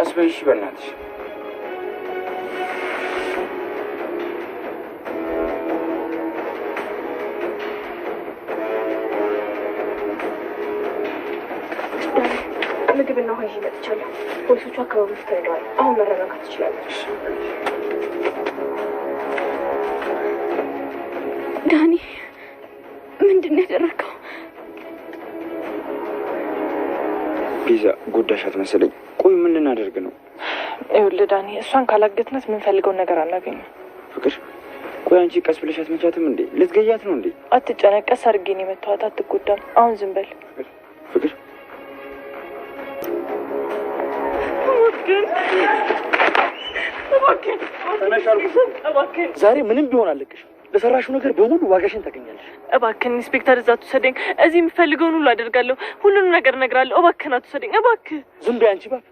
ቀስበይሽ በእናትሽ ምግብና ውሃ ይዤ መጥቻለሁ። ፖሊሶቹ አካባቢ ውስጥ ተይደዋል። አሁን መረጋጋት ትችላለች። ዳኒ ምንድን ነው ያደረከው? ቢዛ ጉዳሻት መሰለኝ። ቆይ ምን ልናደርግ ነው? ይኸውልህ ዳኒ እሷን ካላገትናት የምንፈልገውን ነገር አናገኝም። ፍቅር ቆይ አንቺ ቀስ ብለሻት መቻትም እንዴ? ልትገያት ነው እንዴ? አትጨነቅ፣ ቀስ አድርጌ ነው የመታወት። አትጎዳም። አሁን ዝም በል ፍቅር። ዛሬ ምንም ቢሆን አለቅሽ። ለሰራሽው ነገር በሙሉ ዋጋሽን ታገኛለሽ። እባክህን ኢንስፔክተር እዛ አትውሰደኝ። እዚህ የምፈልገውን ሁሉ አደርጋለሁ። ሁሉንም ነገር እነግራለሁ። እባክህን አትውሰደኝ እባክህ። ዝም በይ አንቺ ባፍ።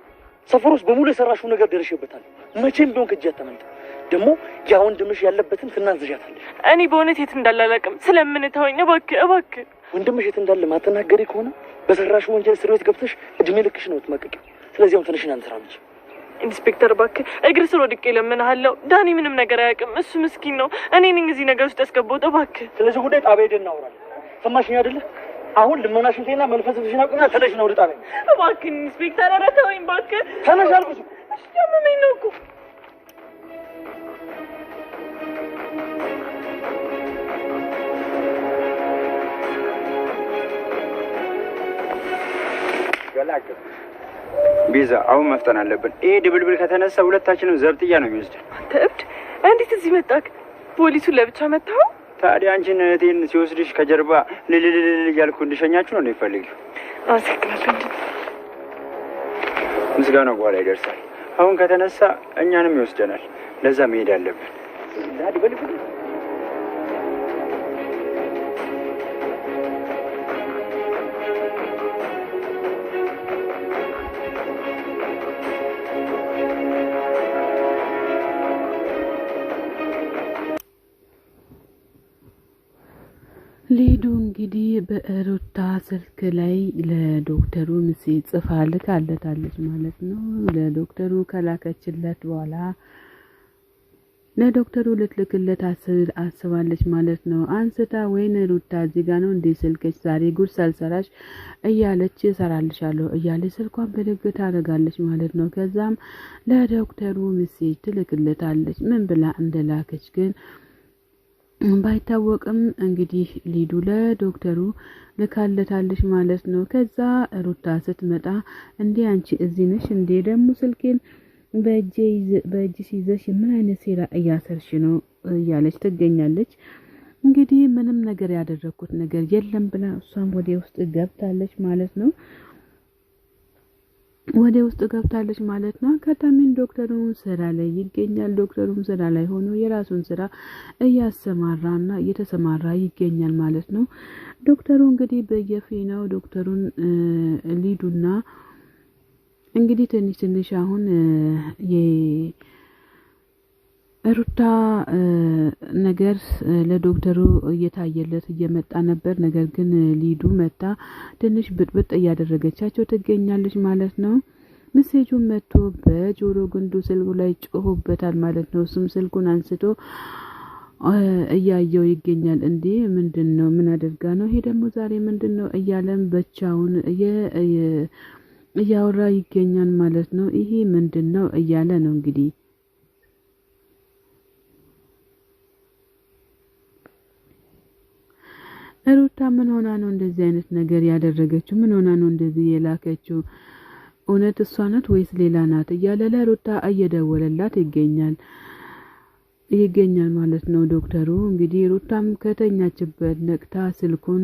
ሰፈር ውስጥ በሙሉ የሰራሽው ነገር ደርሼበታል። መቼም ቢሆን ከእጅ አታመልጥ። ደግሞ ያ ወንድምሽ ያለበትን ትናዝዣታለሽ። እኔ በእውነት የት እንዳለ አላውቅም። ስለምንተወኝ እባክህ እባክህ። ወንድምሽ የት እንዳለ ማተናገሪ ከሆነ በሰራሽው ወንጀል እስር ቤት ገብተሽ እድሜ ልክሽ ነው የምትማቀቂው። ስለዚህ አሁን ትንሽና እንስራምጪ። ኢንስፔክተር እባክህ እግር ስር ወድቄ እለምንሃለሁ። ዳኒ ምንም ነገር አያውቅም። እሱ ምስኪን ነው። እኔ ነኝ እዚህ ነገር ውስጥ ያስገባሁት። እባክህ ስለዚህ ጉዳይ ጣቢያ ሄደን እናወራለን። ሰማሽኝ አይደለ? አሁን ልመናሽን ተይና መንፈስሽን አውቅና ተነሽ ነው ወደ ጣቢያ። እባክህ ኢንስፔክተር፣ ኧረ ተወኝ እባክህ። ተነሽ አልኩሽ። ያመመኝ ነው እኮ። ቢዛ አሁን መፍጠን አለብን። ይሄ ድብልብል ከተነሳ ሁለታችንም ዘብጥያ ነው የሚወስደን። አንተ እብድ! እንዴት እዚህ መጣክ? ፖሊሱን ለብቻ መታው? ታዲያ አንቺን እህቴን ሲወስድሽ ከጀርባ ልልልል እያልኩ እንድሸኛችሁ ነው የሚፈልጊው? አመሰግናለሁ። ምስጋናው በኋላ ይደርሳል። አሁን ከተነሳ እኛንም ይወስደናል። ለዛ መሄድ አለብን። ሊዱ እንግዲህ በሩታ ስልክ ላይ ለዶክተሩ ሜሴጅ ጽፋ ልካለታለች ማለት ነው። ለዶክተሩ ከላከችለት በኋላ ለዶክተሩ ልትልክለት አስባለች ማለት ነው። አንስታ ወይን ሩታ እዚህ ጋር ነው እንዴ ስልክሽ? ዛሬ ጉድ ሳልሰራሽ እያለች እሰራልሻለሁ እያለች ስልኳን በደግ ታደርጋለች ማለት ነው። ከዛም ለዶክተሩ ሜሴጅ ትልክለታለች። ምን ብላ እንደላከች ግን ባይታወቅም እንግዲህ ሊዱ ለዶክተሩ ልካለታለች ማለት ነው። ከዛ ሩታ ስትመጣ እንዴ አንቺ እዚህ ነሽ እንዴ? ደግሞ ስልኬን በእጅ ሲይዘሽ ምን አይነት ሴራ እያሰርሽ ነው እያለች ትገኛለች። እንግዲህ ምንም ነገር ያደረኩት ነገር የለም ብላ እሷም ወደ ውስጥ ገብታለች ማለት ነው። ወደ ውስጥ ገብታለች ማለት ነው። አጋጣሚን ዶክተሩም ስራ ላይ ይገኛል። ዶክተሩም ስራ ላይ ሆኖ የራሱን ስራ እያሰማራና እየተሰማራ ይገኛል ማለት ነው። ዶክተሩ እንግዲህ በየፊናው ዶክተሩን ሊዱና እንግዲህ ትንሽ አሁን ሩታ ነገር ለዶክተሩ እየታየለት እየመጣ ነበር። ነገር ግን ሊዱ መታ ትንሽ ብጥብጥ እያደረገቻቸው ትገኛለች ማለት ነው። ሜሴጁን መጥቶ በጆሮ ግንዱ ስልኩ ላይ ጮሆበታል ማለት ነው። እሱም ስልኩን አንስቶ እያየው ይገኛል። እንዴ ምንድነው? ምን አድርጋ ነው? ይሄ ደግሞ ዛሬ ምንድነው? እያለም ብቻውን እያወራ ይገኛል ማለት ነው። ይሄ ምንድነው እያለ ነው እንግዲህ ሩታ ምን ሆና ነው እንደዚህ አይነት ነገር ያደረገችው? ምን ሆና ነው እንደዚህ የላከችው? እውነት እሷ ናት ወይስ ሌላ ናት? እያለ ለሩታ እየደወለላት ይገኛል ማለት ነው ዶክተሩ። እንግዲህ ሩታም ከተኛችበት ነቅታ ስልኩን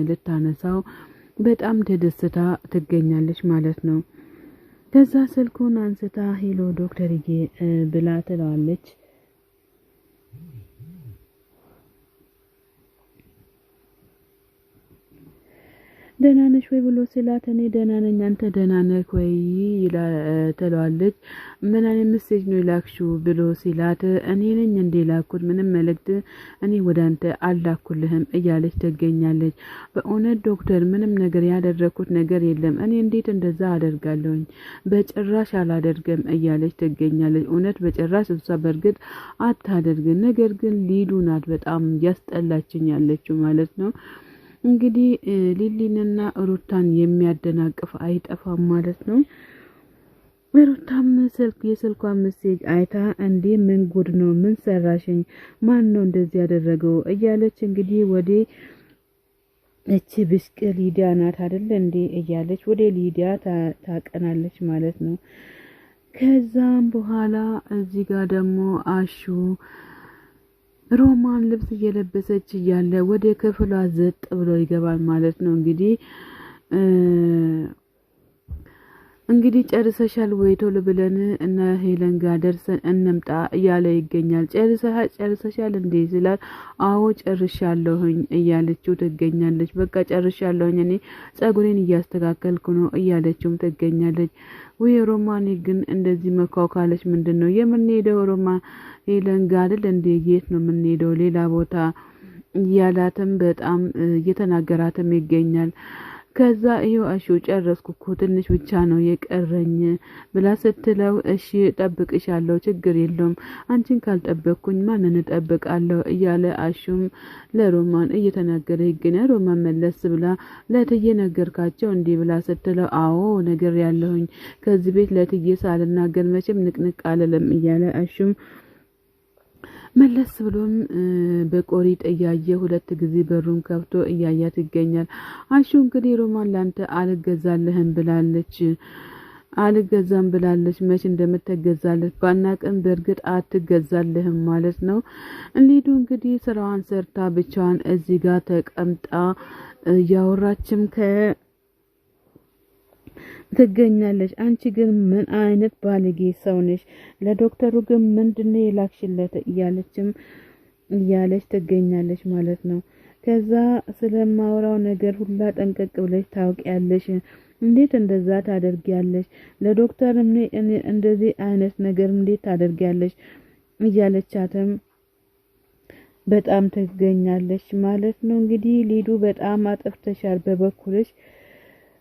ልታነሳው በጣም ተደስታ ትገኛለች ማለት ነው። ከዛ ስልኩን አንስታ ሄሎ ዶክተርዬ ብላ ትለዋለች። ደህና ነሽ ወይ ብሎ ሲላት እኔ ደህና ነኝ አንተ ደህና ነህ ወይ ትለዋለች። ምን አይነት ሜሴጅ ነው የላክሽው ብሎ ሲላት እኔ ነኝ እንዴ ላኩት ምንም መልእክት እኔ ወደ አንተ አላኩልህም እያለች ትገኛለች። በእውነት ዶክተር ምንም ነገር ያደረኩት ነገር የለም እኔ እንዴት እንደዛ አደርጋለሁኝ በጭራሽ አላደርገም እያለች ትገኛለች። እውነት በጭራሽ እሷ በርግጥ አታደርግም። ነገር ግን ሊዱ ናት በጣም ያስጠላችኝ ያለችው ማለት ነው። እንግዲህ ሊሊንና ሩታን የሚያደናቅፍ አይጠፋም ማለት ነው። ሩታም የስልኳን ሜሴጅ አይታ እንዴ ምን ጉድ ነው ምን ሰራሽኝ ማን ነው እንደዚህ ያደረገው እያለች እንግዲህ ወደ እቺ ብሽቅ ሊዲያ ናት አይደል እንዴ እያለች ወደ ሊዲያ ታቀናለች ማለት ነው። ከዛም በኋላ እዚህ ጋር ደግሞ አሹ ሮማን ልብስ እየለበሰች እያለ ወደ ክፍሏ ዘጥ ብሎ ይገባል ማለት ነው። እንግዲህ ጨርሰሻል ወይ ቶሎ ብለን እና ሄለን ጋር ደርሰን እንምጣ እያለ ይገኛል። ጨርሰሻል እንዴ ሲላት አዎ ጨርሻለሁኝ እያለችው ትገኛለች። በቃ ጨርሻለሁኝ እኔ ጸጉሬን እያስተካከልኩ ነው እያለችው ትገኛለች። ወይ ሮማን ግን እንደዚህ መኳኳለች ምንድነው የምንሄደው ሮማን ሄለን ጋር አይደል እንዴ የት ነው የምንሄደው ሌላ ቦታ እያላትም በጣም እየተናገራትም ይገኛል። ከዛ ይሄው አሹ ጨረስኩ እኮ ትንሽ ብቻ ነው የቀረኝ ብላ ስትለው እሺ ጠብቅሻለሁ ችግር የለውም አንቺን ካልጠበቅኩኝ ማንን እጠብቃለሁ እያለ አሹም ለሮማን እየተናገረ ይገኛል። ሮማን መለስ ብላ ለትዬ ነገርካቸው እንዲህ ብላ ስትለው አዎ ነገር ያለሁኝ ከዚህ ቤት ለትዬ ሳልናገር መቼም ንቅንቅ አልልም እያለ አሹም መለስ ብሎም በቆሪጥ እያየ ሁለት ጊዜ በሩን ከፍቶ እያያት ይገኛል። አሹ እንግዲህ ሮማን ላንተ አልገዛልህም ብላለች መች እንደምትገዛለች ባናቅም በእርግጥ አትገዛልህም ማለት ነው። ሊዱ እንግዲህ ስራዋን ሰርታ ብቻዋን እዚህ ጋር ተቀምጣ ያወራችም ትገኛለች። አንቺ ግን ምን አይነት ባለጌ ሰው ነሽ ለዶክተሩ ግን ምንድነው የላክሽለት እያለች ትገኛለች ማለት ነው። ከዛ ስለማወራው ነገር ሁላ ጠንቀቅ ብለሽ ታውቂያለሽ እንዴት እንደዛ ታደርጊያለሽ ለዶክተር እንደዚህ አይነት ነገር እንዴት ታደርጊያለሽ እያለቻትም በጣም ትገኛለች ማለት ነው። እንግዲህ ሊዱ በጣም አጥፍተሻል በበኩልሽ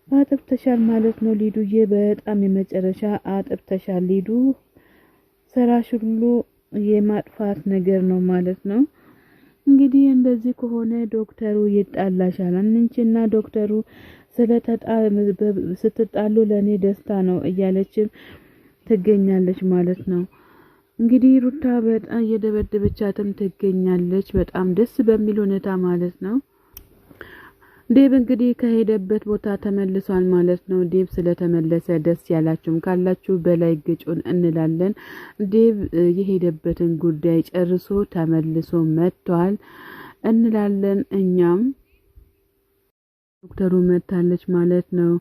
አጥፍተሻል ማለት ነው። ሊዱዬ በጣም የመጨረሻ አጥፍተሻል። ሊዱ ሰራሽ ሁሉ የማጥፋት ነገር ነው ማለት ነው። እንግዲህ እንደዚህ ከሆነ ዶክተሩ ይጣላሻል አንቺና ዶክተሩ ስትጣሉ ለኔ ደስታ ነው እያለችም ትገኛለች ማለት ነው። እንግዲህ ሩታ በጣም እየደበደበቻትም ትገኛለች በጣም ደስ በሚል ሁኔታ ማለት ነው። ዴብ እንግዲህ ከሄደበት ቦታ ተመልሷል ማለት ነው። ዴብ ስለተመለሰ ደስ ያላችሁም ካላችሁ በላይ ግጩን እንላለን። ዴብ የሄደበትን ጉዳይ ጨርሶ ተመልሶ መጥቷል እንላለን እኛም። ዶክተሩ መታለች ማለት ነው።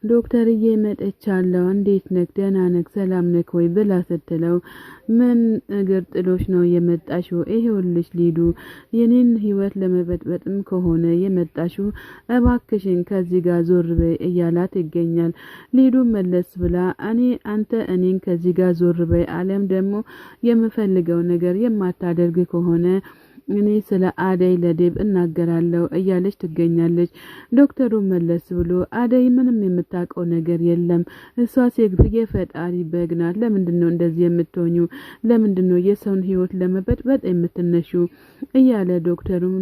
ዶክተርዬ መጥቻለሁ እንዴት ነክ ደህና ነክ ሰላም ነክ ወይ ብላ ስትለው ምን እግር ጥሎሽ ነው የመጣሽው ይሄውልሽ ሊዱ የኔን ህይወት ለመበጥበጥም ከሆነ የመጣሽው እባክሽን ከዚህ ጋር ዞር በይ እያላት ይገኛል። ሊዱ መለስ ብላ እኔን ከዚህ ጋር ዞር በይ አለም ደግሞ የምፈልገው ነገር የማታደርግ ከሆነ እኔ ስለ አደይ ለዴብ እናገራለሁ እያለች ትገኛለች። ዶክተሩ መለስ ብሎ አደይ ምንም የምታውቀው ነገር የለም እሷ የፈጣሪ በግናት ለምንድነው እንደዚህ የምትሆኙ ለምንድነው የሰውን ህይወት ለመበጥበጥ የምትነሹ እያለ ዶክተሩም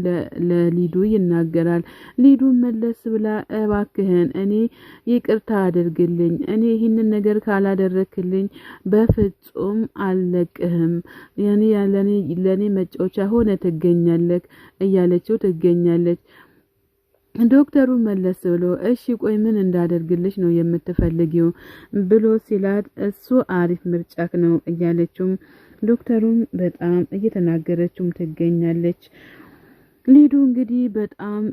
ለሊዱ ይናገራል። ሊዱ መለስ ብላ እባክህን እኔ ይቅርታ አድርግልኝ እኔ ይህንን ነገር ካላደረክልኝ በፍጹም አልለቅህም ለኔ መጫወቻ ሆነ ትገኛለች እያለችው ትገኛለች። ዶክተሩ መለስ ብሎ እሺ ቆይ ምን እንዳደርግልሽ ነው የምትፈልጊው ብሎ ሲላት እሱ አሪፍ ምርጫክ ነው እያለችው ዶክተሩም በጣም እየተናገረችው ትገኛለች። ሊዱ እንግዲህ በጣም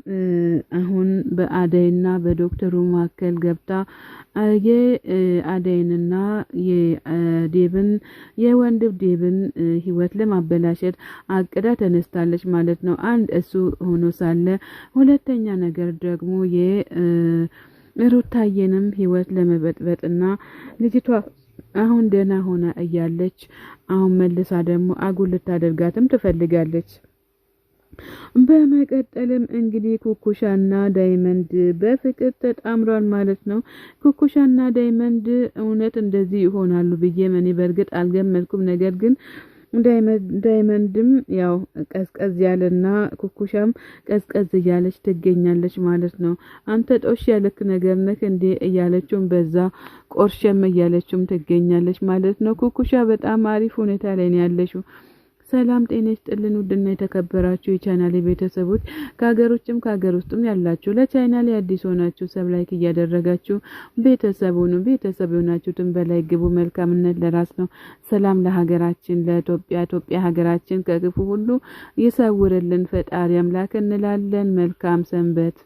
አሁን በአደይና በዶክተሩ መካከል ገብታ የአደይንና የዴብን የወንድም ዴብን ህይወት ለማበላሸት አቅዳ ተነስታለች ማለት ነው። አንድ እሱ ሆኖ ሳለ ሁለተኛ ነገር ደግሞ የሩታየንም ህይወት ለመበጥበጥና ልጅቷ አሁን ደህና ሆና እያለች አሁን መልሳ ደግሞ አጉል ልታደርጋትም ትፈልጋለች። በመቀጠልም እንግዲህ ኩኩሻና ዳይመንድ በፍቅር ተጣምሯል ማለት ነው። ኩኩሻና ዳይመንድ እውነት እንደዚህ ይሆናሉ ብዬ እኔ በርግጥ አልገመትኩም። ነገር ግን ዳይመንድም ያው ቀዝቀዝ ያለና ኩኩሻም ቀዝቀዝ እያለች ትገኛለች ማለት ነው። አንተ ጦሽ ያለክ ነገር ነክ እንዴ እያለችውም በዛ ቆርሸም እያለችውም ትገኛለች ማለት ነው። ኩኩሻ በጣም አሪፍ ሁኔታ ላይ ነው ያለችው። ሰላም ጤና ይስጥልን ውድና የተከበራችሁ የቻናሌ ቤተሰቦች ከሀገሮችም ከሀገር ውስጥም ያላችሁ ለቻናሌ አዲስ ሆናችሁ ሰብስክራይብ እያደረጋችሁ ቤተሰብ ሆናችሁትን በላይ ግቡ። መልካምነት ለራስ ነው። ሰላም ለሀገራችን ለኢትዮጵያ ሀገራችን ከክፉ ሁሉ ይሰውርልን ፈጣሪ አምላክ እንላለን። መልካም ሰንበት።